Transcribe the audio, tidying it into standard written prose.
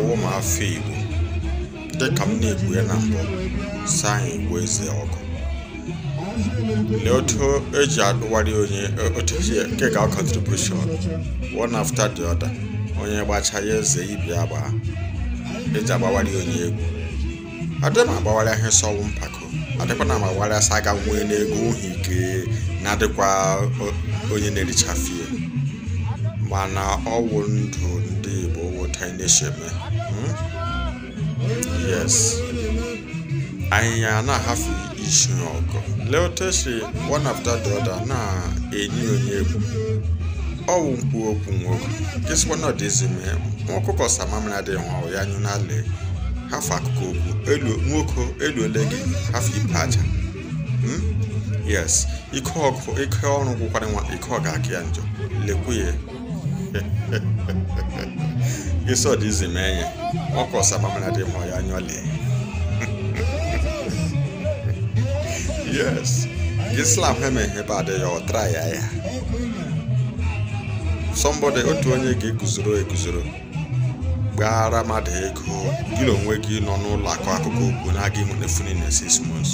Wo ma Igbo de kam na egbu ya na mbọ saa Igbo eze ọkụ le otu eji adụwarị onye otu ke ga contribution one after the other onye gbacha ya eze ibi agba eji agbawari onye egwu adị ma agbawari ahụ sọwụ mpako adịkwa na agbawari asa ga nwee n'ego uhi ike na adịkwa onye na-erichafie mana ọwụ ndụ ndị Igbo wụta na-esheme yes anya na hafi ishi ọgọ leoteshi one after the other na enyi onye egwu ọwụ mkpu okwu nwoke kesikwa na ọdịzime ọkụkọ samamina dị nwa ya nyụ n'ala hafa akụkọ okwu elu nwoke elu ole gị hafi ipe aja yes ike ọrụ gwụkwara nwa ike ọ ga-aka ya njọ lekwuye gịsị ọdịzime enye ọkụkọ samamina dị nwa ya nyụọle yes Islam heme heba de yo try ya somebody otu onye ga-eguzoro gbara mmadụ ego gị onwe gị nọ n'ụlọ akụ akụkọ okwu na gị nwere funi na 6 months